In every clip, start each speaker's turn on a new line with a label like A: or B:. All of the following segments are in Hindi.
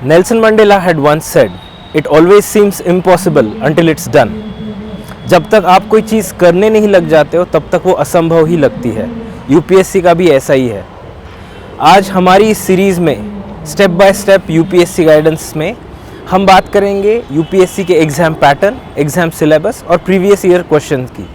A: Nelson Mandela had once said, "It always seems impossible until it's done." जब तक आप कोई चीज़ करने नहीं लग जाते हो तब तक वो असंभव ही लगती है। यूपीएससी का भी ऐसा ही है। आज हमारी इस सीरीज़ में step by step UPSC guidance में हम बात करेंगे यूपीएससी के एग्ज़ाम पैटर्न, एग्ज़ाम सिलेबस और प्रीवियस ईयर क्वेश्चन की।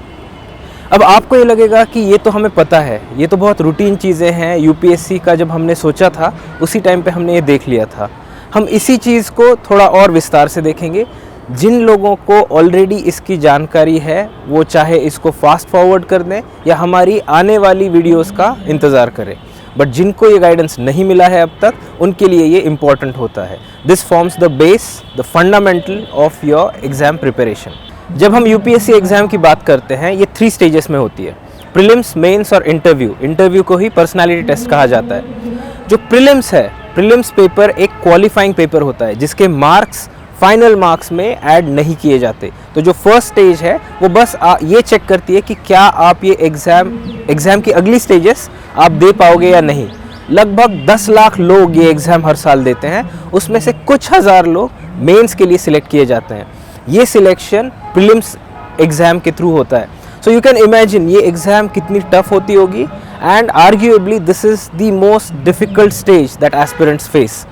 A: अब आपको ये लगेगा कि ये तो हमें पता है, ये तो बहुत रूटीन चीज़ें हैं, यूपीएससी का जब हमने सोचा था उसी टाइम पे हमने ये देख लिया था। हम इसी चीज़ को थोड़ा और विस्तार से देखेंगे। जिन लोगों को ऑलरेडी इसकी जानकारी है वो चाहे इसको फास्ट फॉरवर्ड कर दें या हमारी आने वाली वीडियोस का इंतज़ार करें, बट जिनको ये गाइडेंस नहीं मिला है अब तक उनके लिए ये इम्पॉर्टेंट होता है। This forms the base, the fundamental of your exam preparation. जब हम यूपीएससी एग्ज़ाम की बात करते हैं ये 3 स्टेजेस में होती है, प्रीलिम्स, मेंस और इंटरव्यू। इंटरव्यू को ही पर्सनालिटी टेस्ट कहा जाता है। जो प्रीलिम्स है, प्रीलिम्स पेपर एक क्वालिफाइंग पेपर होता है जिसके मार्क्स फाइनल मार्क्स में ऐड नहीं किए जाते। तो जो फर्स्ट स्टेज है वो बस ये चेक करती है कि क्या आप ये एग्ज़ाम की अगली स्टेजेस आप दे पाओगे या नहीं। लगभग 10 लाख लोग ये एग्ज़ाम हर साल देते हैं, उसमें से कुछ हज़ार लोग मेंस के लिए सिलेक्ट किए जाते हैं। ये सिलेक्शन प्रीलिम्स एग्ज़ाम के थ्रू होता है। सो यू कैन इमेजिन ये एग्ज़ाम कितनी टफ होती होगी, and arguably this is the most difficult stage that aspirants face.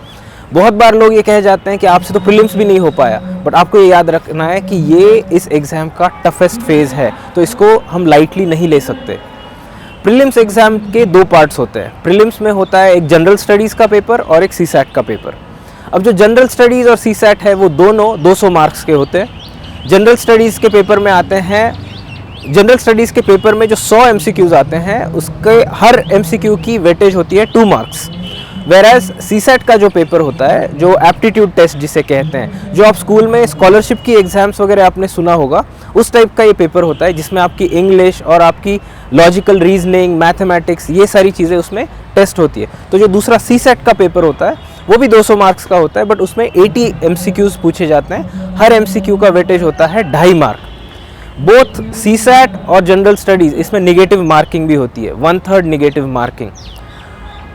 A: बहुत बार लोग ये कह जाते हैं कि आपसे तो प्रीलिम्स भी नहीं हो पाया, बट आपको ये याद रखना है कि ये इस एग्ज़ाम का टफेस्ट फेज़ है, तो इसको हम लाइटली नहीं ले सकते। प्रीलिम्स एग्ज़ाम के 2 पार्ट्स होते हैं। प्रीलिम्स में होता है एक जनरल स्टडीज़ का पेपर और एक सीसैट का पेपर। अब जो जनरल स्टडीज़ और सीसैट है वो दोनों 200 मार्क्स के होते हैं। जनरल स्टडीज़ के पेपर में आते हैं, जनरल स्टडीज़ के पेपर में जो 100 एमसीक्यूज़ आते हैं उसके हर एमसीक्यू की वेटेज होती है 2 मार्क्स। वेराज सीसैट का जो पेपर होता है, जो एप्टीट्यूड टेस्ट जिसे कहते हैं, जो आप स्कूल में स्कॉलरशिप की एग्ज़ाम्स वगैरह आपने सुना होगा, उस टाइप का ये पेपर होता है जिसमें आपकी इंग्लिश और आपकी लॉजिकल रीजनिंग, मैथमेटिक्स, ये सारी चीज़ें उसमें टेस्ट होती है। तो जो दूसरा सीसैट का पेपर होता है वो भी 200 मार्क्स का होता है, बट उसमें 80 एमसीक्यूज़ पूछे जाते हैं। हर एमसीक्यू का वेटेज होता है 2.5 मार्क। बोथ सीसैट और जनरल स्टडीज़ इसमें निगेटिव मार्किंग भी होती है, 1/3 निगेटिव मार्किंग।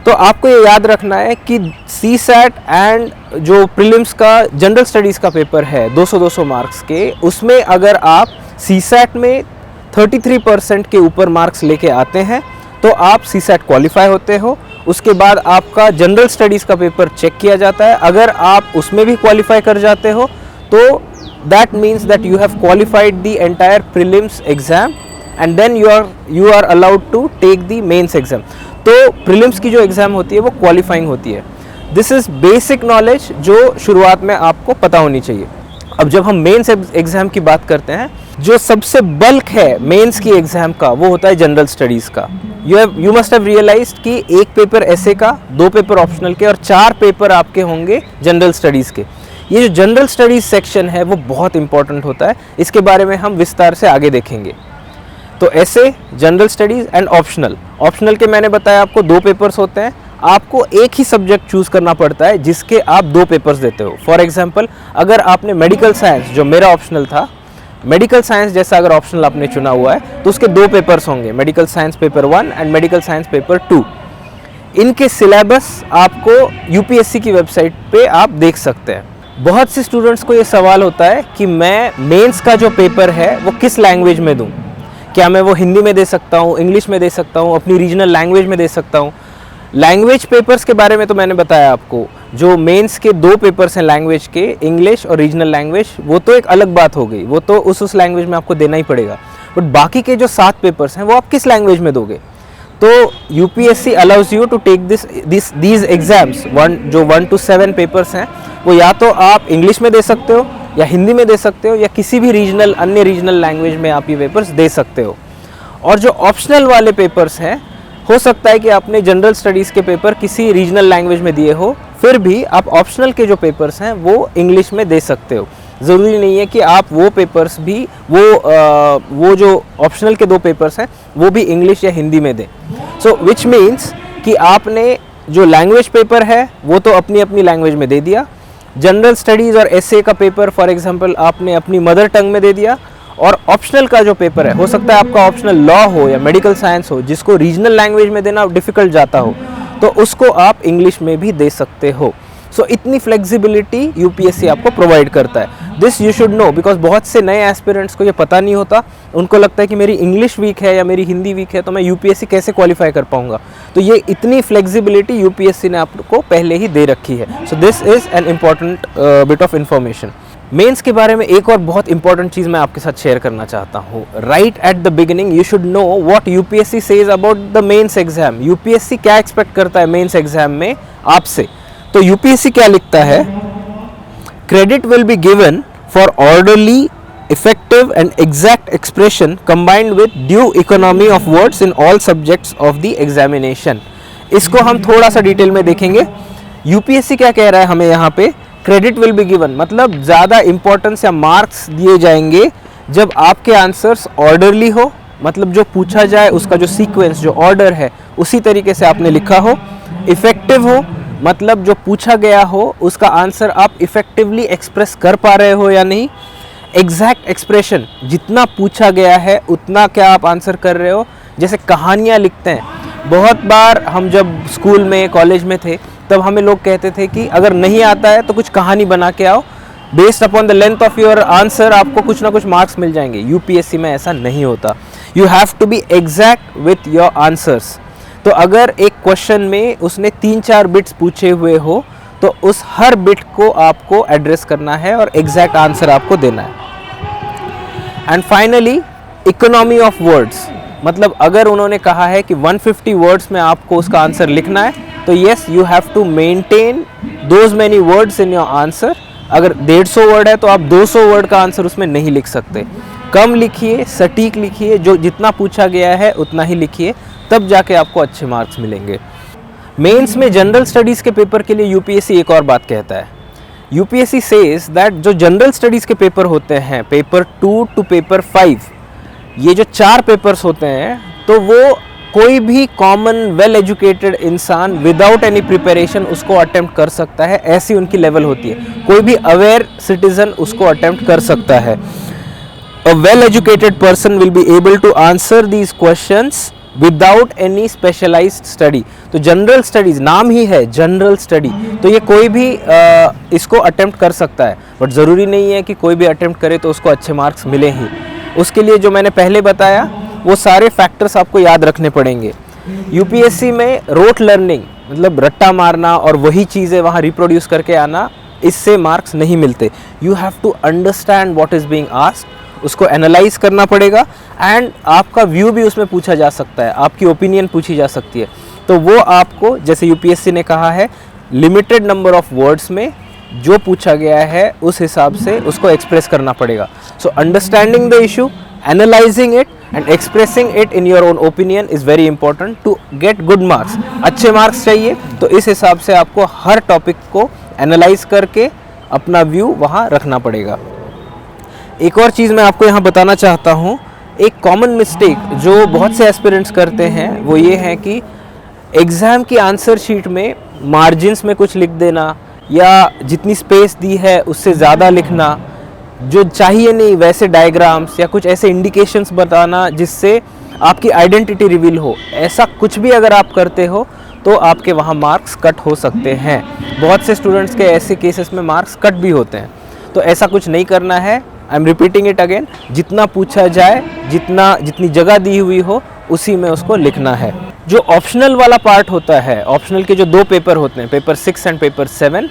A: तो आपको ये याद रखना है कि सीसैट एंड जो प्रीलिम्स का जनरल स्टडीज़ का पेपर है 200 मार्क्स के, उसमें अगर आप सीसैट में 33% के ऊपर मार्क्स लेके आते हैं तो आप सीसैट क्वालिफाई होते हो। उसके बाद आपका जनरल स्टडीज़ का पेपर चेक किया जाता है। अगर आप उसमें भी क्वालिफाई कर जाते हो तो that means that you have qualified the entire prelims exam and then you are allowed to take the mains exam. तो प्रीलिम्स की जो एग्ज़ाम होती है वो क्वालिफाइंग होती है। दिस इज़ बेसिक नॉलेज जो शुरुआत में आपको पता होनी चाहिए। अब जब हम मेंस एग्ज़ाम की बात करते हैं, जो सबसे बल्क है मेंस की एग्ज़ाम का वो होता है जनरल स्टडीज़ का। यू मस्ट हैव रियलाइज्ड कि 1 पेपर ऐसे का, 2 पेपर ऑप्शनल के और 4 पेपर आपके होंगे जनरल स्टडीज़ के। ये जो जनरल स्टडीज़ सेक्शन है वो बहुत इंपॉर्टेंट होता है, इसके बारे में हम विस्तार से आगे देखेंगे। तो ऐसे general studies and optional. Optional के मैंने बताया आपको 2 पेपर्स होते हैं। आपको एक ही सब्जेक्ट चूज़ करना पड़ता है जिसके आप 2 पेपर्स देते हो। फॉर एग्जांपल, अगर आपने मेडिकल साइंस, जो मेरा ऑप्शनल था, मेडिकल साइंस जैसा अगर ऑप्शनल आपने चुना हुआ है तो उसके 2 पेपर्स होंगे, medical science paper 1 and medical science paper 2। इनके सिलेबस आपको यूपीएससी की वेबसाइट पे आप देख सकते हैं। बहुत से स्टूडेंट्स को ये सवाल होता है कि मैं मेंस का जो पेपर है वो किस लैंग्वेज में दूँ। क्या मैं वो हिंदी में दे सकता हूँ, इंग्लिश में दे सकता हूँ, अपनी रीजनल लैंग्वेज में दे सकता हूँ। लैंग्वेज पेपर्स के बारे में तो मैंने बताया आपको, जो मेंस के 2 पेपर्स हैं लैंग्वेज के, इंग्लिश और रीजनल लैंग्वेज, वो तो एक अलग बात हो गई, वो तो उस लैंग्वेज में आपको देना ही पड़ेगा। बट बाकी के जो 7 पेपर्स हैं वो आप किस लैंग्वेज में दोगे। तो UPSC allows you to take these exams, जो 1 to 7 पेपर्स हैं वो या तो आप इंग्लिश में दे सकते हो या हिंदी में दे सकते हो या किसी भी अन्य रीजनल लैंग्वेज में आप ये पेपर्स दे सकते हो। और जो ऑप्शनल वाले पेपर्स हैं, हो सकता है कि आपने जनरल स्टडीज़ के पेपर किसी रीजनल लैंग्वेज में दिए हो, फिर भी आप ऑप्शनल के जो पेपर्स हैं वो इंग्लिश में दे सकते हो। ज़रूरी नहीं है कि आप वो पेपर्स भी वो जो ऑप्शनल के 2 पेपर्स हैं वो भी इंग्लिश या हिंदी में दें। सो विच मीन्स कि आपने जो लैंग्वेज पेपर है वो तो अपनी अपनी लैंग्वेज में दे दिया, जनरल स्टडीज़ और एसए का पेपर फॉर एग्जांपल आपने अपनी मदर टंग में दे दिया, और ऑप्शनल का जो पेपर है, हो सकता है आपका ऑप्शनल लॉ हो या मेडिकल साइंस हो, जिसको रीजनल लैंग्वेज में देना डिफ़िकल्ट जाता हो, तो उसको आप इंग्लिश में भी दे सकते हो। सो इतनी फ्लेक्सिबिलिटी यूपीएससी आपको प्रोवाइड करता है। This you should no, because बहुत से नए एस्पिरेंट्स को ये पता नहीं होता। उनको लगता है कि मेरी इंग्लिश वीक है या मेरी हिंदी वीक है, तो मैं यूपीएससी कैसे क्वालिफाई कर पाऊंगा। तो ये इतनी फ्लेक्सिबिलिटी यूपीएससी ने आपको पहले ही दे रखी है। So this is an important bit of information. Mains के बारे में एक और बहुत इंपॉर्टेंट चीज़ मैं आपके साथ शेयर करना चाहता हूँ। Right at the beginning you should know what UPSC says about the mains exam. UPSC क्या एक्सपेक्ट करता है मेंस एग्जाम में आपसे। तो यूपीएससी क्या लिखता है, credit will be given for orderly effective and exact expression combined with due economy of words in all subjects of the examination। इसको हम थोड़ा सा डिटेल में देखेंगे। यूपीएससी क्या कह रहा है हमें यहाँ पे, क्रेडिट विल बी गिवन मतलब ज़्यादा इंपॉर्टेंस या मार्क्स दिए जाएंगे जब आपके आंसर्स ऑर्डरली हो, मतलब जो पूछा जाए उसका जो सीक्वेंस जो ऑर्डर है उसी तरीके से आपने लिखा हो। इफेक्टिव हो मतलब जो पूछा गया हो उसका आंसर आप इफेक्टिवली एक्सप्रेस कर पा रहे हो या नहीं। एग्जैक्ट एक्सप्रेशन, जितना पूछा गया है उतना क्या आप आंसर कर रहे हो। जैसे कहानियाँ लिखते हैं, बहुत बार हम जब स्कूल में कॉलेज में थे तब हमें लोग कहते थे कि अगर नहीं आता है तो कुछ कहानी बना के आओ, based upon the length of your answer आपको कुछ ना कुछ मार्क्स मिल जाएंगे। यूपीएससी में ऐसा नहीं होता। You have to be exact with your answers. तो अगर एक क्वेश्चन में उसने 3-4 बिट्स पूछे हुए हो तो उस हर बिट को आपको एड्रेस करना है और एग्जैक्ट आंसर आपको देना है। And finally economy of words, मतलब अगर उन्होंने कहा है कि 150 वर्ड्स में आपको उसका आंसर लिखना है तो yes you have to maintain those many words in your answer. अगर 150 वर्ड है तो आप 200 वर्ड का आंसर उसमें नहीं लिख सकते। कम लिखिए, सटीक लिखिए, जो जितना पूछा गया है उतना ही लिखिए, तब जाके आपको अच्छे मार्क्स मिलेंगे। मेंस में जनरल स्टडीज़ के पेपर के लिए यूपीएससी एक और बात कहता है। यूपीएससी सेज दैट जो जनरल स्टडीज़ के पेपर होते हैं, पेपर 2 टू पेपर 5, ये जो 4 पेपर्स होते हैं, तो वो कोई भी कॉमन वेल एजुकेटेड इंसान विदाउट एनी प्रिपरेशन उसको अटेम्प्ट कर सकता है, ऐसी उनकी लेवल होती है। कोई भी अवेयर सिटीजन उसको अटेम्प्ट कर सकता है। A well educated person will be able to answer these questions without any specialised study. तो जनरल स्टडीज नाम ही है जनरल स्टडी, तो ये कोई भी इसको अटेम्प्ट कर सकता है, बट ज़रूरी नहीं है कि कोई भी अटेम्प्ट करे तो उसको अच्छे मार्क्स मिले ही। उसके लिए जो मैंने पहले बताया वो सारे फैक्टर्स आपको याद रखने पड़ेंगे। यूपीएससी में रोट लर्निंग मतलब रट्टा मारना और वही चीज़ें वहाँ रिप्रोड्यूस करके आना, इससे मार्क्स नहीं मिलते। You have to understand what is being asked, उसको एनालाइज करना पड़ेगा एंड आपका व्यू भी उसमें पूछा जा सकता है, आपकी ओपिनियन पूछी जा सकती है। तो वो आपको, जैसे यूपीएससी ने कहा है, लिमिटेड नंबर ऑफ वर्ड्स में जो पूछा गया है उस हिसाब से उसको एक्सप्रेस करना पड़ेगा। So understanding the issue, analysing it and expressing it in your own opinion is very important to get good marks. अच्छे मार्क्स चाहिए तो इस हिसाब से आपको हर टॉपिक को एनालाइज करके अपना व्यू वहाँ रखना पड़ेगा। एक और चीज़ मैं आपको यहाँ बताना चाहता हूँ, एक कॉमन मिस्टेक जो बहुत से एस्पिरेंट्स करते हैं वो ये है कि एग्ज़ाम की आंसर शीट में मार्जिन्स में कुछ लिख देना या जितनी स्पेस दी है उससे ज़्यादा लिखना, जो चाहिए नहीं वैसे डायग्राम्स या कुछ ऐसे इंडिकेशंस बताना जिससे आपकी आइडेंटिटी रिवील हो। ऐसा कुछ भी अगर आप करते हो तो आपके वहाँ मार्क्स कट हो सकते हैं। बहुत से स्टूडेंट्स के ऐसे केसेस में मार्क्स कट भी होते हैं, तो ऐसा कुछ नहीं करना है। I am repeating it again, जितना पूछा जाए, जितनी जगह दी हुई हो उसी में उसको लिखना है। जो ऑप्शनल वाला पार्ट होता है, ऑप्शनल के जो 2 पेपर होते हैं, पेपर 6 एंड पेपर 7,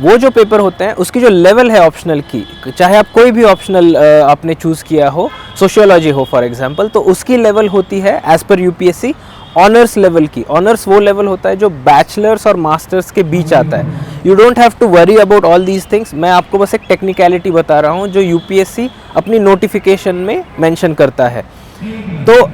A: वो जो पेपर होते हैं उसकी जो लेवल है ऑप्शनल की, चाहे आप कोई भी ऑप्शनल आपने चूज़ किया हो, सोशियोलॉजी हो फॉर एग्जांपल, तो उसकी लेवल होती है as per UPSC honours level की। ऑनर्स वो लेवल होता है जो बैचलर्स और मास्टर्स के बीच आता है। You don't have to worry about all these things. मैं आपको बस एक टेक्निकलिटी बता रहा हूँ जो यूपीएससी अपनी नोटिफिकेशन में मेंशन करता है। तो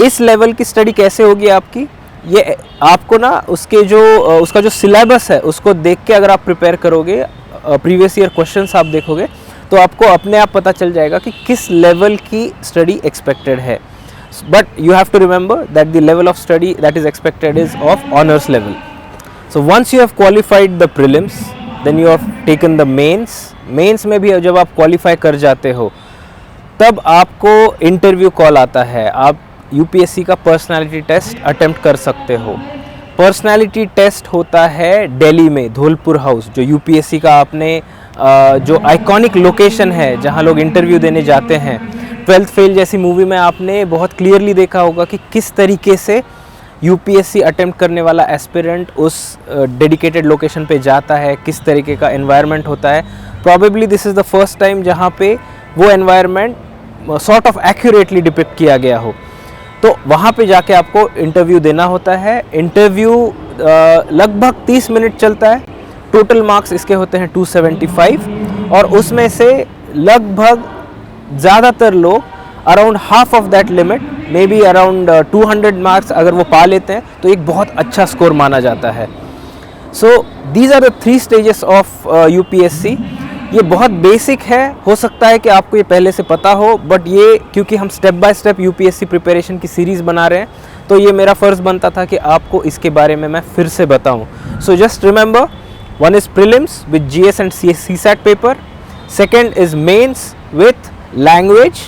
A: इस लेवल की स्टडी कैसे होगी आपकी, ये आपको ना उसका जो सिलेबस है उसको देख के अगर आप प्रिपेयर करोगे, प्रीवियस ईयर क्वेश्चंस आप देखोगे तो आपको अपने आप पता चल जाएगा कि किस लेवल की स्टडी एक्सपेक्टेड है। But you have to remember that the level of study that is expected is of honors level. So once you have qualified the prelims, then you have taken the mains. Mains में भी जब आप qualify कर जाते हो तब आपको interview call आता है, आप UPSC का personality test attempt कर सकते हो। पर्सनालिटी टेस्ट होता है दिल्ली में धौलपुर हाउस, जो यूपीएससी का आपने जो आइकॉनिक लोकेशन है जहां लोग इंटरव्यू देने जाते हैं। 12th फेल जैसी मूवी में आपने बहुत क्लियरली देखा होगा कि किस तरीके से यूपीएससी अटेम्प्ट करने वाला एस्पिरेंट उस डेडिकेटेड लोकेशन पे जाता है, किस तरीके का एनवायरनमेंट होता है। Probably this is the first time जहाँ पे वो environment sort of accurately depict किया गया हो। तो वहाँ पे जाके आपको इंटरव्यू देना होता है। इंटरव्यू लगभग 30 मिनट चलता है। टोटल मार्क्स इसके होते हैं 275 और उसमें से लगभग ज़्यादातर लोग around half of that limit, may be around 200 marks अगर वो पा लेते हैं तो एक बहुत अच्छा स्कोर माना जाता है। So these are the 3 stages of UPSC. ये बहुत बेसिक है, हो सकता है कि आपको ये पहले से पता हो, बट ये क्योंकि हम step by step UPSC preparation की सीरीज़ बना रहे हैं तो ये मेरा फ़र्ज़ बनता था कि आपको इसके बारे में मैं फिर से बताऊं। So just remember, one is prelims with GS and CSAT paper, second is mains with language,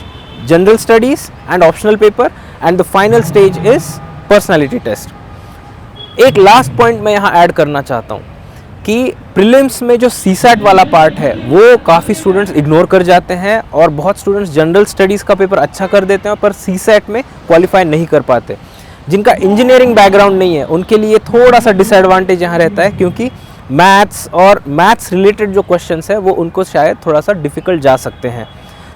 A: general studies and optional paper, and the final stage is personality test. एक लास्ट पॉइंट मैं यहाँ ऐड करना चाहता हूँ कि प्रीलिम्स में जो CSAT वाला पार्ट है वो काफ़ी स्टूडेंट्स इग्नोर कर जाते हैं और बहुत स्टूडेंट्स जनरल स्टडीज़ का पेपर अच्छा कर देते हैं पर CSAT में क्वालिफाई नहीं कर पाते। जिनका इंजीनियरिंग बैकग्राउंड नहीं है उनके लिए थोड़ा सा डिसएडवांटेज यहाँ रहता है, क्योंकि मैथ्स और मैथ्स रिलेटेड जो क्वेश्चंस है वो उनको शायद थोड़ा सा डिफ़िकल्ट जा सकते हैं।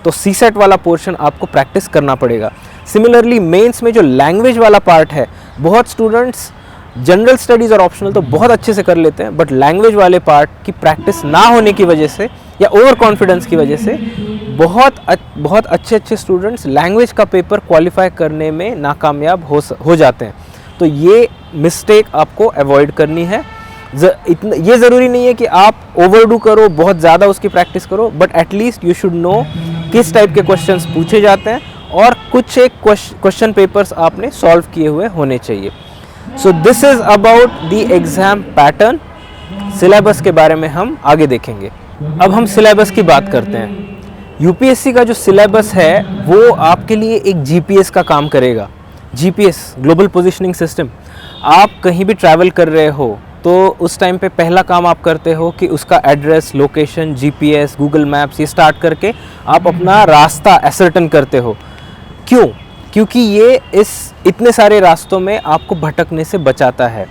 A: तो CSAT वाला पोर्शन आपको प्रैक्टिस करना पड़ेगा। सिमिलरली मेंस में जो लैंग्वेज वाला पार्ट है, बहुत स्टूडेंट्स जनरल स्टडीज़ और ऑप्शनल तो बहुत अच्छे से कर लेते हैं, बट लैंग्वेज वाले पार्ट की प्रैक्टिस ना होने की वजह से या ओवर कॉन्फिडेंस की वजह से बहुत अच्छे स्टूडेंट्स लैंग्वेज का पेपर क्वालिफाई करने में नाकामयाब हो जाते हैं। तो ये मिस्टेक आपको अवॉइड करनी है। ये ज़रूरी नहीं है कि आप ओवरडू करो, बहुत ज़्यादा उसकी प्रैक्टिस करो, but at least you should no किस टाइप के क्वेश्चंस पूछे जाते हैं और कुछ एक क्वेश्चन पेपर्स आपने सॉल्व किए हुए होने चाहिए। सो this is about the exam pattern. Syllabus के बारे में हम आगे देखेंगे। अब हम सिलेबस की बात करते हैं। यूपीएससी का जो सिलेबस है वो आपके लिए एक जीपीएस का काम करेगा। GPS, global positioning system. आप कहीं भी ट्रैवल कर रहे हो तो उस टाइम पे पहला काम आप करते हो कि उसका address, location, GPS, Google maps ये स्टार्ट करके आप अपना रास्ता एसर्टन करते हो। क्यों? क्योंकि ये इतने सारे रास्तों में आपको भटकने से बचाता है।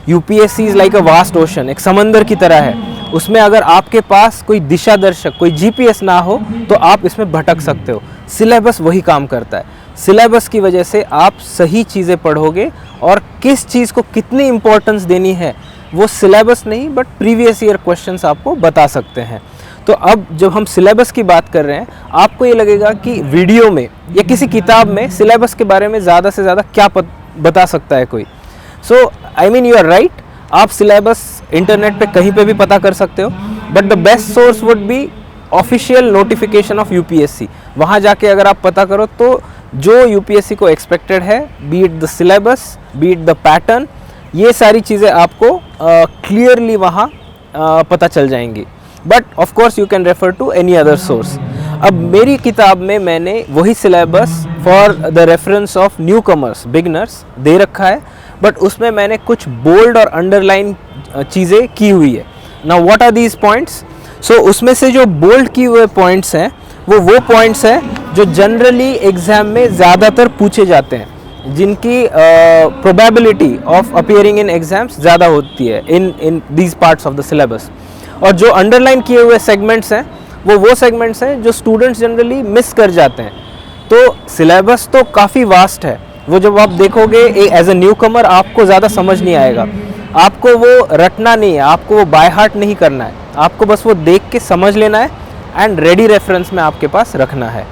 A: UPSC is like a vast ocean, एक समंदर की तरह है। उसमें अगर आपके पास कोई दिशा दर्शक, कोई जीपीएस ना हो तो आप इसमें भटक सकते हो। सिलेबस वही काम करता है। सिलेबस की वजह से आप सही चीज़ें पढ़ोगे और किस चीज़ को कितनी इम्पोर्टेंस देनी है वो सिलेबस नहीं बट प्रीवियस ईयर क्वेश्चंस आपको बता सकते हैं। तो अब जब हम सिलेबस की बात कर रहे हैं, आपको ये लगेगा कि वीडियो में या किसी किताब में सिलेबस के बारे में ज़्यादा से ज़्यादा क्या बता सकता है कोई। So I mean you are right, आप सिलेबस इंटरनेट पे कहीं पे भी पता कर सकते हो, but the best source would be official notification of UPSC. वहाँ जाके अगर आप पता करो तो जो यूपीएससी को एक्सपेक्टेड है, be it the syllabus, be it the pattern, ये सारी चीज़ें आपको क्लियरली वहाँ पता चल जाएंगी। But of course you can refer to any other source. अब मेरी किताब में मैंने वही syllabus for the reference of newcomers, beginners दे रखा है, बट उसमें मैंने कुछ बोल्ड और अंडरलाइन चीज़ें की हुई है। Now what are these points? So उसमें से जो बोल्ड किए हुए पॉइंट्स हैं वो पॉइंट्स हैं जो जनरली एग्जाम में ज़्यादातर पूछे जाते हैं, जिनकी probability of appearing in exams ज़्यादा होती है in these parts of the syllabus. और जो अंडरलाइन किए हुए सेगमेंट्स हैं वो सेगमेंट्स हैं जो स्टूडेंट्स जनरली मिस कर जाते हैं। तो सिलेबस तो काफ़ी वास्ट है, वो जब आप देखोगे एज अ न्यू कमर आपको ज़्यादा समझ नहीं आएगा। आपको वो रटना नहीं है, आपको वो बाय हार्ट नहीं करना है, आपको बस वो देख के समझ लेना है एंड रेडी रेफरेंस में आपके पास रखना है।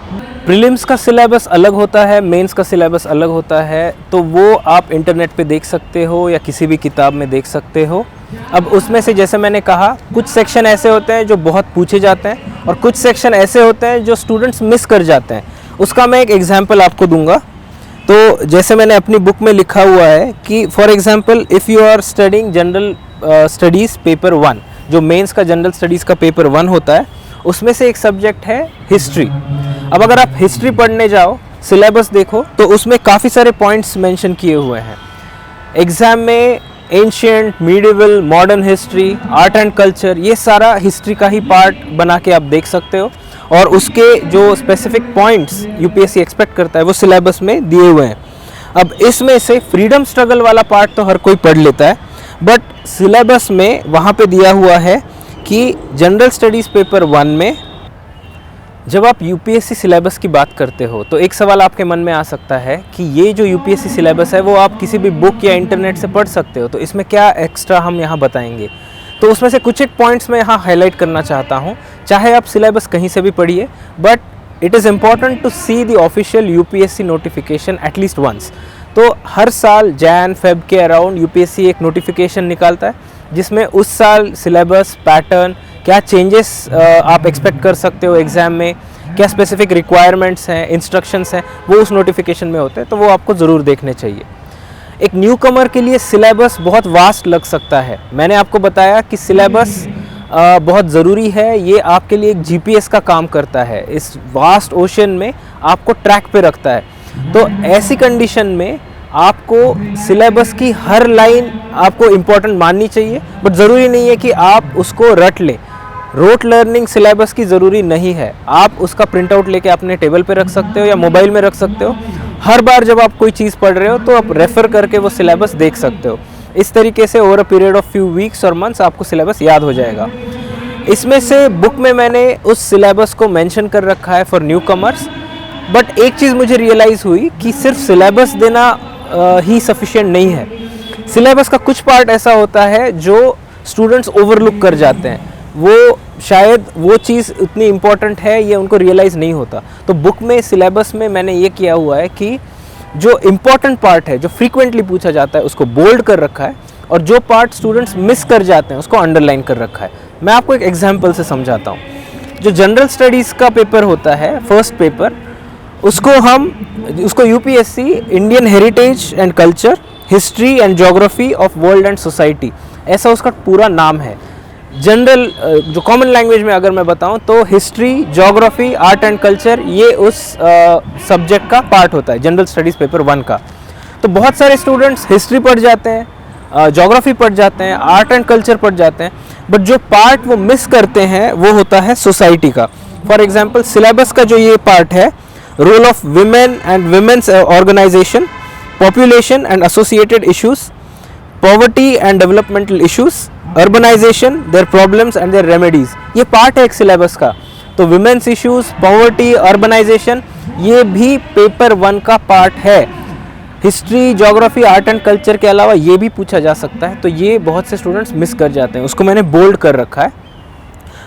A: प्रीलिम्स का सिलेबस अलग होता है, मेंस का सिलेबस अलग होता है, तो वो आप इंटरनेट पे देख सकते हो या किसी भी किताब में देख सकते हो। अब उसमें से जैसे मैंने कहा, कुछ सेक्शन ऐसे होते हैं जो बहुत पूछे जाते हैं और कुछ सेक्शन ऐसे होते हैं जो स्टूडेंट्स मिस कर जाते हैं। उसका मैं एक एग्जांपल आपको दूंगा। तो जैसे मैंने अपनी बुक में लिखा हुआ है कि for example if you are studying general studies paper 1, जो मेंस का जनरल स्टडीज़ का पेपर 1 होता है, उसमें से एक सब्जेक्ट है हिस्ट्री। अब अगर आप हिस्ट्री पढ़ने जाओ, सिलेबस देखो तो उसमें काफ़ी सारे पॉइंट्स मेंशन किए हुए हैं। एग्ज़ाम में ancient, medieval, modern history, art and culture, ये सारा हिस्ट्री का ही पार्ट बना के आप देख सकते हो। और उसके जो स्पेसिफिक पॉइंट्स यूपीएससी एक्सपेक्ट करता है वो सिलेबस में दिए हुए हैं। अब इसमें से फ्रीडम स्ट्रगल वाला पार्ट तो हर कोई पढ़ लेता है, बट सिलेबस में वहाँ पे दिया हुआ है कि जनरल स्टडीज़ पेपर 1 में जब आप यूपीएससी सिलेबस की बात करते हो तो एक सवाल आपके मन में आ सकता है कि ये जो यूपीएससी सिलेबस है वो आप किसी भी बुक या इंटरनेट से पढ़ सकते हो, तो इसमें क्या एक्स्ट्रा हम यहाँ बताएंगे। तो उसमें से कुछ एक पॉइंट्स मैं यहाँ हाईलाइट करना चाहता हूँ। चाहे आप सिलेबस कहीं से भी पढ़िए, but it is important to see the official UPSC notification at least once. तो हर साल जैन फेब के अराउंड यूपीएससी एक नोटिफिकेशन निकालता है जिसमें उस साल सिलेबस, पैटर्न, क्या चेंजेस आप एक्सपेक्ट कर सकते हो एग्ज़ाम में, क्या स्पेसिफिक रिक्वायरमेंट्स हैं, इंस्ट्रक्शंस हैं, वो उस नोटिफिकेशन में होते हैं, तो वो आपको ज़रूर देखने चाहिए। एक न्यू कमर के लिए सिलेबस बहुत वास्ट लग सकता है। मैंने आपको बताया कि सिलेबस बहुत ज़रूरी है, ये आपके लिए एक जीपीएस का काम करता है, इस वास्ट ओशन में आपको ट्रैक पे रखता है। तो ऐसी कंडीशन में आपको सिलेबस की हर लाइन आपको इम्पोर्टेंट माननी चाहिए, बट ज़रूरी नहीं है कि आप उसको रट लें। रोट लर्निंग सिलेबस की ज़रूरी नहीं है, आप उसका प्रिंट आउट लेके अपने टेबल पे रख सकते हो या मोबाइल में रख सकते हो। हर बार जब आप कोई चीज़ पढ़ रहे हो तो आप रेफ़र करके वो सिलेबस देख सकते हो। इस तरीके से over a period of few weeks और मंथ्स आपको सिलेबस याद हो जाएगा। इसमें से बुक में मैंने उस सिलेबस को मेंशन कर रखा है फॉर न्यू कमर्स, बट एक चीज़ मुझे रियलाइज़ हुई कि सिर्फ सिलेबस देना ही सफिशिएंट नहीं है। सिलेबस का कुछ पार्ट ऐसा होता है जो स्टूडेंट्स ओवरलुक कर जाते हैं, वो शायद वो चीज़ उतनी इम्पॉर्टेंट है ये उनको रियलाइज़ नहीं होता। तो बुक में सिलेबस में मैंने ये किया हुआ है कि जो इम्पॉर्टेंट पार्ट है, जो फ्रीक्वेंटली पूछा जाता है, उसको बोल्ड कर रखा है, और जो पार्ट स्टूडेंट्स मिस कर जाते हैं उसको अंडरलाइन कर रखा है। मैं आपको एक एग्जाम्पल से समझाता हूँ। जो जनरल स्टडीज़ का पेपर होता है, फर्स्ट पेपर, उसको UPSC Indian heritage and culture, history and geography of world and society, ऐसा उसका पूरा नाम है। जनरल जो कॉमन लैंग्वेज में अगर मैं बताऊं तो history, geography, art and culture, ये उस सब्जेक्ट का पार्ट होता है जनरल स्टडीज़ पेपर 1 का। तो बहुत सारे स्टूडेंट्स हिस्ट्री पढ़ जाते हैं, ज्योग्राफी पढ़ जाते हैं, आर्ट एंड कल्चर पढ़ जाते हैं, बट जो पार्ट वो मिस करते हैं वो होता है सोसाइटी का। फॉर एग्जाम्पल सिलेबस का जो ये पार्ट है, role of women and women's organisation, population and associated issues, poverty and developmental issues, urbanisation, their problems and their remedies, ये पार्ट है एक सिलेबस का। तो विमेन्स इश्यूज, पॉवर्टी, अर्बनाइजेशन, ये भी पेपर 1 का पार्ट है। History, geography, art and culture के अलावा ये भी पूछा जा सकता है, तो ये बहुत से स्टूडेंट्स मिस कर जाते हैं, उसको मैंने बोल्ड कर रखा है।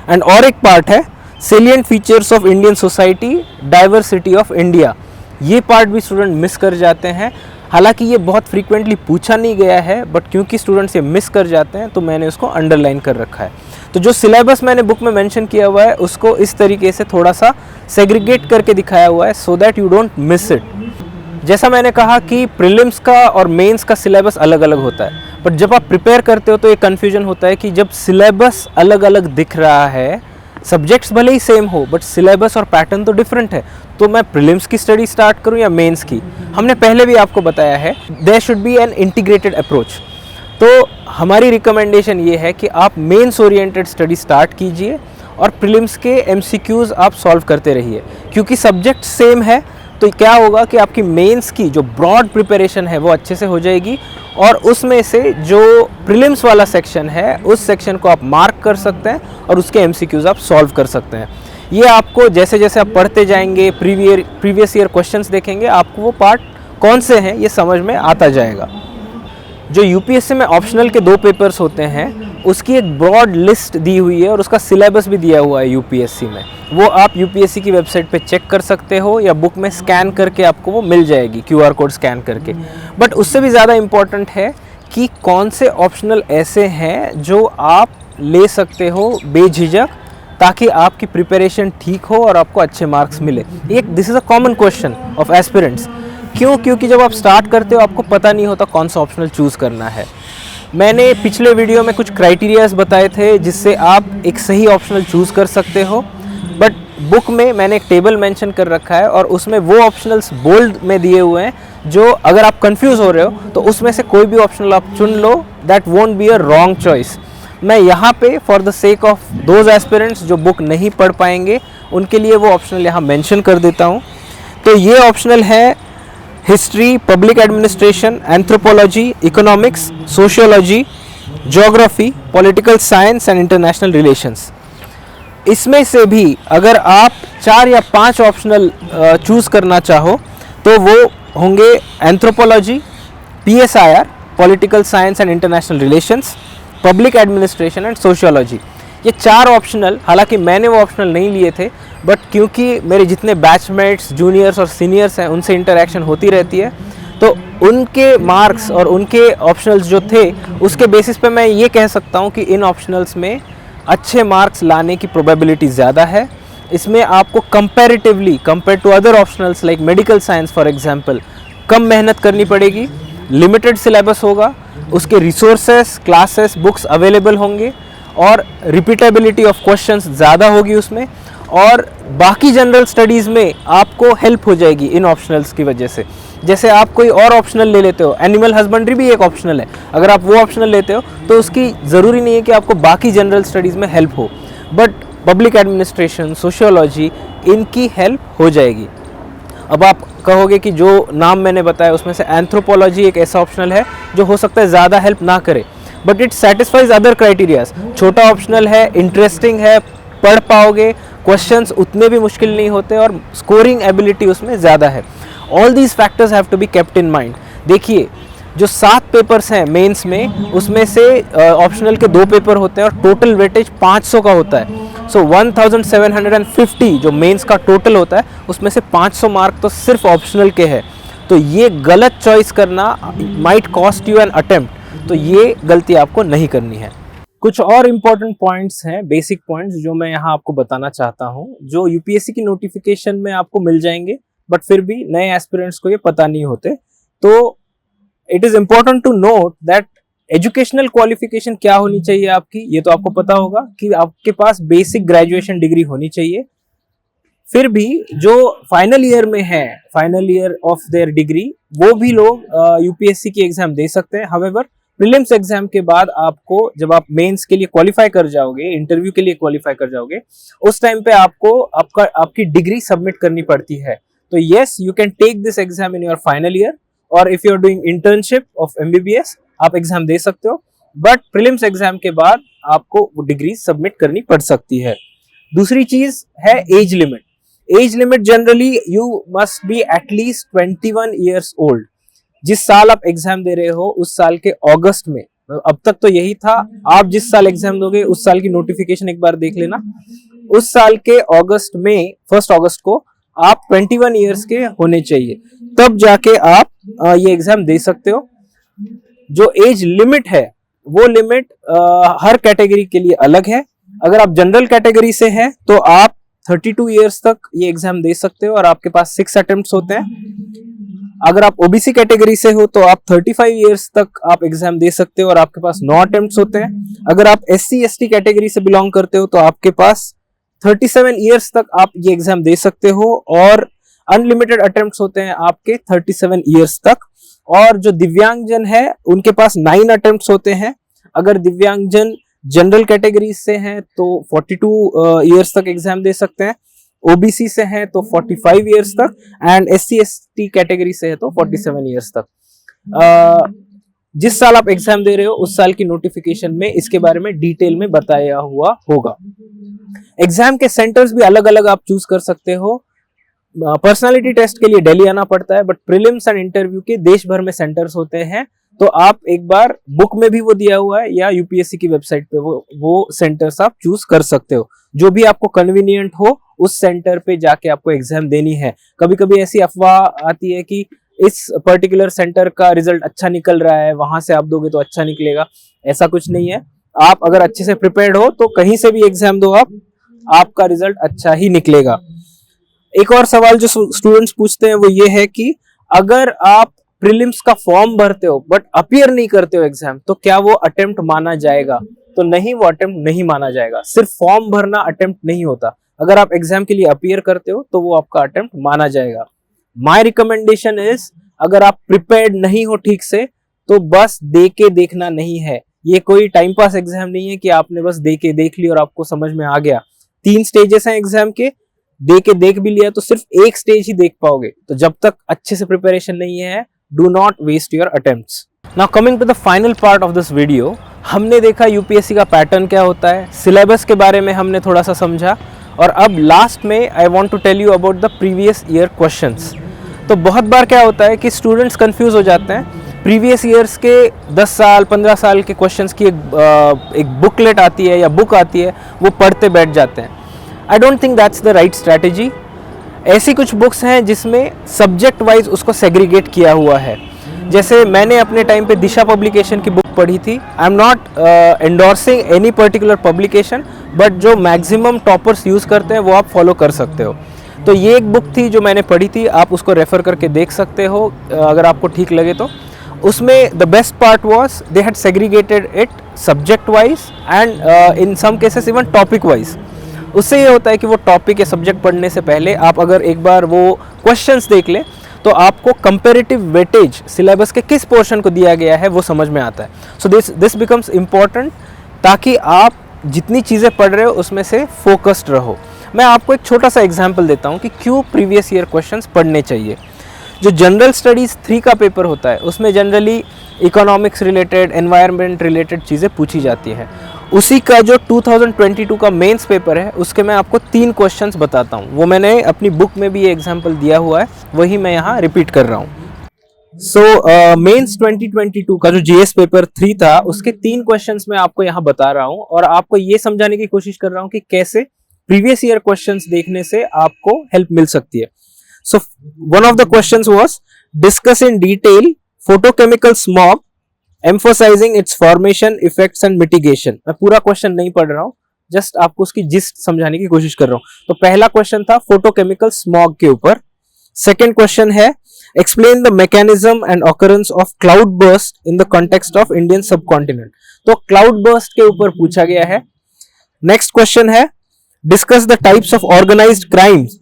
A: एंड और एक पार्ट है salient features of Indian society, diversity of India, ये पार्ट भी स्टूडेंट मिस कर जाते हैं। हालांकि ये बहुत फ्रीक्वेंटली पूछा नहीं गया है, बट क्योंकि स्टूडेंट्स ये मिस कर जाते हैं तो मैंने उसको अंडरलाइन कर रखा है। तो जो सिलेबस मैंने बुक में मेंशन किया हुआ है उसको इस तरीके से थोड़ा सा सेग्रीगेट करके दिखाया हुआ है, so that you don't miss it. जैसा मैंने कहा कि प्रीलिम्स का और मेंस का सिलेबस अलग अलग होता है, बट जब आप प्रिपेयर करते हो तो ये कन्फ्यूजन होता है कि जब सिलेबस अलग अलग दिख रहा है, सब्जेक्ट्स भले ही सेम हो बट सिलेबस और पैटर्न तो डिफरेंट है, तो मैं प्रीलिम्स की स्टडी स्टार्ट करूं या मेंस की। हमने पहले भी आपको बताया है there should be an integrated approach. तो हमारी रिकमेंडेशन ये है कि आप मेंस ओरिएंटेड स्टडी स्टार्ट कीजिए और प्रीलिम्स के एमसीक्यूज़ आप सॉल्व करते रहिए, क्योंकि सब्जेक्ट सेम है। तो क्या होगा कि आपकी मेंस की जो ब्रॉड प्रिपरेशन है वो अच्छे से हो जाएगी, और उसमें से जो प्रीलिम्स वाला सेक्शन है उस सेक्शन को आप मार्क कर सकते हैं और उसके एमसीक्यूज़ आप सॉल्व कर सकते हैं। ये आपको जैसे जैसे आप पढ़ते जाएंगे, प्रीवियस ईयर क्वेश्चंस देखेंगे, आपको वो पार्ट कौन से हैं ये समझ में आता जाएगा। जो यूपीएससी में ऑप्शनल के 2 पेपर्स होते हैं उसकी एक ब्रॉड लिस्ट दी हुई है और उसका सिलेबस भी दिया हुआ है यूपीएससी में, वो आप यूपीएससी की वेबसाइट पे चेक कर सकते हो या बुक में स्कैन करके आपको वो मिल जाएगी, QR कोड स्कैन करके। बट उससे भी ज़्यादा इम्पॉर्टेंट है कि कौन से ऑप्शनल ऐसे हैं जो आप ले सकते हो बेझिझक, ताकि आपकी प्रिपरेशन ठीक हो और आपको अच्छे मार्क्स मिले। This is a common question of aspirants. क्योंकि जब आप स्टार्ट करते हो आपको पता नहीं होता कौन सा ऑप्शनल चूज़ करना है। मैंने पिछले वीडियो में कुछ क्राइटेरियाज बताए थे जिससे आप एक सही ऑप्शनल चूज़ कर सकते हो, बट बुक में मैंने एक टेबल मेंशन कर रखा है और उसमें वो ऑप्शनल्स बोल्ड में दिए हुए हैं जो अगर आप कंफ्यूज हो रहे हो तो उसमें से कोई भी ऑप्शनल आप चुन लो that won't be a wrong choice. मैं यहाँ पे for the sake of those aspirants जो बुक नहीं पढ़ पाएंगे उनके लिए वो ऑप्शनल यहाँ मेंशन कर देता हूँ। तो ये ऑप्शनल है history, public administration, anthropology, economics, sociology, geography, political science and international relations. इसमें से भी अगर आप 4 या 5 ऑप्शनल चूज़ करना चाहो तो वो होंगे anthropology, PSIR, political science and international relations, public administration and sociology. ये 4 ऑप्शनल, हालांकि मैंने वो ऑप्शनल नहीं लिए थे, बट क्योंकि मेरे जितने बैचमेट्स, जूनियर्स और सीनियर्स हैं उनसे इंटरेक्शन होती रहती है, तो उनके मार्क्स और उनके ऑप्शनल्स जो थे उसके बेसिस पे मैं ये कह सकता हूँ कि इन ऑप्शनल्स में अच्छे मार्क्स लाने की प्रोबेबिलिटी ज़्यादा है। इसमें आपको comparatively compare to other optionals like medical science for example कम मेहनत करनी पड़ेगी, लिमिटेड सिलेबस होगा, उसके रिसोर्सेस, क्लासेस, बुक्स अवेलेबल होंगे और रिपीटेबिलिटी ऑफ क्वेश्चंस ज़्यादा होगी उसमें, और बाकी जनरल स्टडीज़ में आपको हेल्प हो जाएगी इन ऑप्शनल्स की वजह से। जैसे आप कोई और ऑप्शनल ले लेते हो, एनिमल हस्बेंड्री भी एक ऑप्शनल है, अगर आप वो ऑप्शनल लेते हो तो उसकी ज़रूरी नहीं है कि आपको बाकी जनरल स्टडीज़ में हेल्प हो, बट पब्लिक एडमिनिस्ट्रेशन, सोशियोलॉजी, इनकी हेल्प हो जाएगी। अब आप कहोगे कि जो नाम मैंने बताया उसमें से एंथ्रोपोलॉजी एक ऐसा ऑप्शनल है जो हो सकता है ज़्यादा हेल्प ना करे, but it satisfies other criterias. छोटा ऑप्शनल है, इंटरेस्टिंग है, पढ़ पाओगे, क्वेश्चंस उतने भी मुश्किल नहीं होते और स्कोरिंग एबिलिटी उसमें ज़्यादा है। All these factors have to be kept in mind. देखिए, जो 7 पेपर्स हैं मेंस में, उसमें से ऑप्शनल के 2 पेपर होते हैं और टोटल वेटेज 500 का होता है। सो 1750 जो मेंस का टोटल होता है उसमें से 500 मार्क तो सिर्फ ऑप्शनल के हैं। तो ये गलत चॉइस करना might cost you an attempt, तो ये गलती आपको नहीं करनी है। कुछ और इम्पोर्टेंट पॉइंट्स हैं, बेसिक पॉइंट्स, जो मैं यहाँ आपको बताना चाहता हूँ, जो यूपीएससी की नोटिफिकेशन में आपको मिल जाएंगे बट फिर भी नए एस्पिरेंट्स को ये पता नहीं होते। तो it is important to note that educational qualification क्या होनी चाहिए आपकी, ये तो आपको पता होगा कि आपके पास बेसिक ग्रेजुएशन डिग्री होनी चाहिए। फिर भी जो फाइनल ईयर में है, final year of their degree, वो भी लोग यूपीएससी की एग्जाम दे सकते हैं। हावेवर प्रीलिम्स एग्जाम के बाद आपको, जब आप मेंस के लिए क्वालिफाई कर जाओगे, इंटरव्यू के लिए क्वालिफाई कर जाओगे, उस टाइम पे आपको आपकी डिग्री सबमिट करनी पड़ती है। तो yes, you can take this exam in your final year, और if you are doing internship of MBBS आप एग्जाम दे सकते हो, बट प्रीलिम्स एग्जाम के बाद आपको वो डिग्री सबमिट करनी पड़ सकती है। दूसरी चीज है age limit. Age limit generally you must be at least 21 years old. जिस साल आप एग्जाम दे रहे हो उस साल के अगस्त में, अब तक तो यही था, आप जिस साल एग्जाम दोगे उस साल की नोटिफिकेशन एक बार देख लेना, उस साल के अगस्त में 1 अगस्त को आप 21 ईयर्स के होने चाहिए, तब जाके आप ये एग्जाम दे सकते हो। जो एज लिमिट है वो लिमिट हर कैटेगरी के लिए अलग है। अगर आप जनरल कैटेगरी से हैं तो आप 32 ईयर्स तक ये एग्जाम दे सकते हो और आपके पास 6 अटेम्प्ट्स होते हैं। अगर आप ओबीसी कैटेगरी से हो तो आप 35 ईयर्स तक आप एग्जाम दे सकते हो और आपके पास 9 अटेम्प्ट्स होते हैं। अगर आप SC ST कैटेगरी से बिलोंग करते हो तो आपके पास 37 ईयर्स तक आप ये एग्जाम दे सकते हो और अनलिमिटेड अटेम्प्ट्स होते हैं आपके 37 ईयर्स तक। और जो दिव्यांगजन है उनके पास 9 अटेम्प्ट्स होते हैं। अगर दिव्यांगजन जनरल कैटेगरी से हैं तो 42 ईयर्स तक एग्जाम दे सकते हैं, ओबीसी से हैं तो 45 ईयर्स तक, एंड SC ST कैटेगरी से है तो 47 ईयर्स तक। जिस साल आप एग्जाम दे रहे हो उस साल की नोटिफिकेशन में इसके बारे में डिटेल में बताया हुआ होगा। एग्जाम के सेंटर्स भी अलग अलग आप चूज कर सकते हो। पर्सनालिटी टेस्ट के लिए दिल्ली आना पड़ता है, बट प्रीलिम्स एंड इंटरव्यू के देश भर में सेंटर्स होते हैं। तो आप एक बार, बुक में भी वो दिया हुआ है या यूपीएससी की वेबसाइट पे वो सेंटर्स आप चूज कर सकते हो। जो भी आपको कन्वीनियंट हो उस सेंटर पे जाके आपको एग्जाम देनी है। कभी कभी ऐसी अफवाह आती है कि इस पर्टिकुलर सेंटर का रिजल्ट अच्छा निकल रहा है, वहां से आप दोगे तो अच्छा निकलेगा। ऐसा कुछ नहीं है। आप अगर अच्छे से प्रिपेयर्ड हो तो कहीं से भी एग्जाम दो आपका रिजल्ट अच्छा ही निकलेगा। एक और सवाल जो स्टूडेंट्स पूछते हैं वो ये है कि अगर आप प्रीलिम्स का फॉर्म भरते हो बट अपीयर नहीं करते हो एग्जाम, तो क्या वो अटेम्प्ट माना जाएगा? तो नहीं, वो अटेम्प्ट नहीं माना जाएगा। सिर्फ फॉर्म भरना अटेम्प्ट नहीं होता। अगर आप एग्जाम के लिए अपीयर करते हो तो वो आपका अटेम्प्ट माना जाएगा। माय रिकमेंडेशन इज, अगर आप प्रिपेयर्ड नहीं हो ठीक से तो बस दे के देखना नहीं है, ये कोई टाइम पास एग्जाम नहीं है कि आपने बस दे के देख लिया और आपको समझ में आ गया। 3 स्टेजेस हैं एग्जाम के, दे के देख भी लिया तो सिर्फ एक स्टेज ही देख पाओगे। तो जब तक अच्छे से प्रिपरेशन नहीं है, do not waste your attempts. Now coming to the final part of this video, हमने देखा यूपीएससी का पैटर्न क्या होता है, सिलेबस के बारे में हमने थोड़ा सा समझा, और अब लास्ट में I want to tell you about the previous year questions. तो बहुत बार क्या होता है कि स्टूडेंट्स कंफ्यूज हो जाते हैं, प्रीवियस ईयर्स के 10 साल 15 साल के क्वेश्चंस की एक बुकलेट आती है या बुक आती है, वो पढ़ते बैठ जाते हैं। I don't think that's the right strategy. ऐसी कुछ बुक्स हैं जिसमें सब्जेक्ट वाइज उसको सेग्रीगेट किया हुआ है। जैसे मैंने अपने टाइम पे दिशा पब्लिकेशन की बुक पढ़ी थी। I am not endorsing any particular publication, but जो मैक्सिमम टॉपर्स यूज़ करते हैं वो आप फॉलो कर सकते हो। तो ये एक बुक थी जो मैंने पढ़ी थी, आप उसको रेफ़र करके देख सकते हो अगर आपको ठीक लगे तो। उसमें the best part was they had segregated it subject wise and in some cases even topic wise. उससे ये होता है कि वो टॉपिक या सब्जेक्ट पढ़ने से पहले आप अगर एक बार वो क्वेश्चंस देख लें तो आपको कंपैरेटिव वेटेज सिलेबस के किस पोर्शन को दिया गया है वो समझ में आता है। सो दिस बिकम्स इम्पॉर्टेंट, ताकि आप जितनी चीज़ें पढ़ रहे हो उसमें से फोकस्ड रहो। मैं आपको एक छोटा सा एग्जाम्पल देता हूँ कि क्यों प्रीवियस ईयर क्वेश्चंस पढ़ने चाहिए। जो जनरल स्टडीज़ 3 का पेपर होता है उसमें generally economics related, environment related चीज़ें पूछी जाती हैं। उसी का जो 2022 का मेंस पेपर है उसके मैं आपको 3 क्वेश्चंस बताता हूँ। वो मैंने अपनी बुक में भी ये एग्जाम्पल दिया हुआ है, वही मैं यहाँ रिपीट कर रहा हूँ। सो मेंस 2022 का जो जीएस पेपर 3 था उसके 3 क्वेश्चंस मैं आपको यहाँ बता रहा हूँ, और आपको ये समझाने की कोशिश कर रहा हूँ कि कैसे प्रीवियस ईयर क्वेश्चंस देखने से आपको हेल्प मिल सकती है। So one of the questions was discuss in detail photochemical smog emphasising it's formation, effects and mitigation. मैं पूरा क्वेश्चन नहीं पढ़ रहा हूँ, जस्ट आपको उसकी जिस्ट समझाने की कोशिश कर रहा हूँ। तो पहला क्वेश्चन था फोटोकेमिकल स्मॉग के ऊपर। सेकेंड क्वेश्चन है explain the mechanism and occurrence of cloud burst in the context of Indian subcontinent. तो क्लाउड बर्स्ट के ऊपर पूछा गया है। नेक्स्ट क्वेश्चन है discuss the types of organised crimes,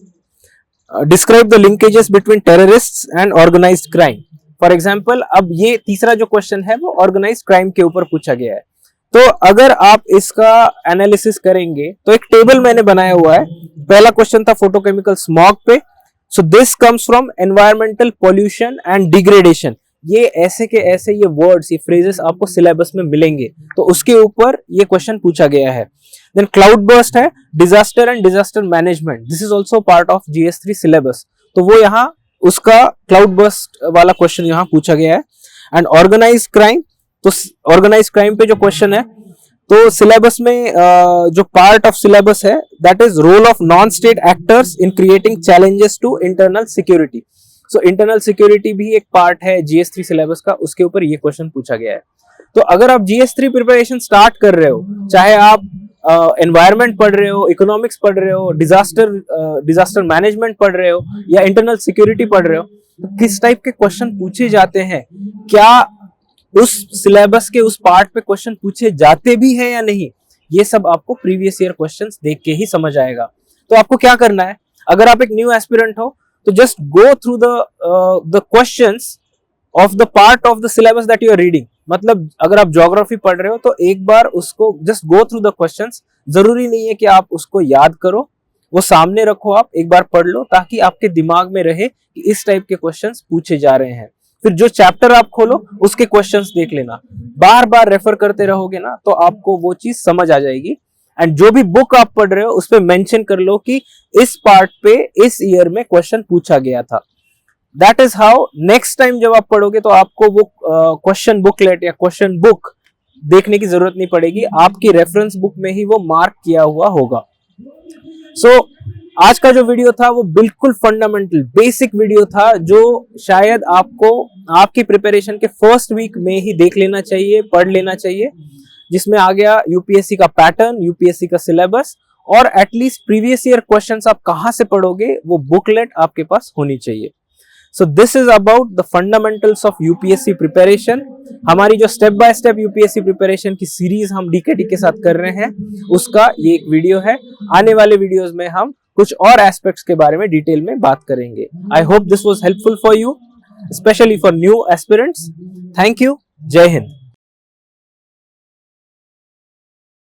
A: describe the linkages between terrorists and organised crime. For example, अब ये तीसरा जो क्वेश्चन है वो ऑर्गेनाइज्ड क्राइम के ऊपर पूछा गया है। तो अगर आप इसका एनालिसिस करेंगे तो एक टेबल मैंने बनाया हुआ है। पहला क्वेश्चन था फोटोकेमिकल स्मॉग पे। So this comes from environmental pollution and degradation. ये ऐसे के ऐसे ये वर्ड्स, ये फ्रेजेस आपको सिलेबस में मिलेंगे, तो उसके ऊपर ये क्वेश्चन पूछा गया है। देन क्लाउड बर्स्ट है disaster and disaster management, this is also part of GS3 syllabus. तो वो यहाँ उसका क्लाउड बर्स्ट वाला क्वेश्चन यहाँ पूछा गया है। एंड ऑर्गेनाइज्ड क्राइम, तो ऑर्गेनाइज्ड क्राइम पे जो क्वेश्चन है, तो सिलेबस में जो पार्ट ऑफ सिलेबस है that is role of non state actors in creating challenges to internal security. So internal security भी एक पार्ट है GS3 सिलेबस का, उसके ऊपर ये क्वेश्चन पूछा गया है। तो अगर आप GS3 प्रिपरेशन स्टार्ट कर रहे हो, चाहे आप एनवायरनमेंट पढ़ रहे हो, इकोनॉमिक्स पढ़ रहे हो, डिजास्टर मैनेजमेंट पढ़ रहे हो, या इंटरनल सिक्योरिटी पढ़ रहे हो, तो किस टाइप के क्वेश्चन पूछे जाते हैं, क्या उस सिलेबस के उस पार्ट पे क्वेश्चन पूछे जाते भी हैं या नहीं, ये सब आपको प्रीवियस ईयर क्वेश्चंस देख के ही समझ आएगा। तो आपको क्या करना है, अगर आप एक न्यू एस्पिरेंट हो तो just go through the questions of the part of the syllabus that you are reading. मतलब अगर आप ज्योग्राफी पढ़ रहे हो तो एक बार उसको just go through the questions. जरूरी नहीं है कि आप उसको याद करो, वो सामने रखो, आप एक बार पढ़ लो ताकि आपके दिमाग में रहे कि इस टाइप के क्वेश्चंस पूछे जा रहे हैं। फिर जो चैप्टर आप खोलो उसके क्वेश्चंस देख लेना, बार बार रेफर करते रहोगे ना तो आपको वो चीज समझ आ जाएगी। एंड जो भी बुक आप पढ़ रहे हो उस पे मेंशन कर लो कि इस पार्ट पे इस ईयर में क्वेश्चन पूछा गया था। That is how next time जब आप पढ़ोगे तो आपको वो क्वेश्चन बुकलेट या क्वेश्चन बुक देखने की जरूरत नहीं पड़ेगी, आपकी रेफरेंस बुक में ही वो मार्क किया हुआ होगा। सो आज का जो वीडियो था वो बिल्कुल फंडामेंटल बेसिक वीडियो था, जो शायद आपको आपकी प्रिपरेशन के फर्स्ट वीक में ही देख लेना चाहिए, पढ़ लेना चाहिए, जिसमें आ गया यूपीएससी का पैटर्न, यूपीएससी का सिलेबस, और एटलीस्ट प्रीवियस ईयर क्वेश्चंस आप कहां से पढ़ोगे वो बुकलेट आपके पास होनी चाहिए। So this is about the fundamentals of UPSC preparation. हमारी जो step by step UPSC preparation की सीरीज हम डीकेटी के साथ कर रहे हैं उसका ये एक वीडियो है। आने वाले वीडियोस में हम कुछ और एस्पेक्ट्स के बारे में डिटेल में बात करेंगे। I hope this was helpful for you, specially for new aspirants. Thank you. जय हिंद।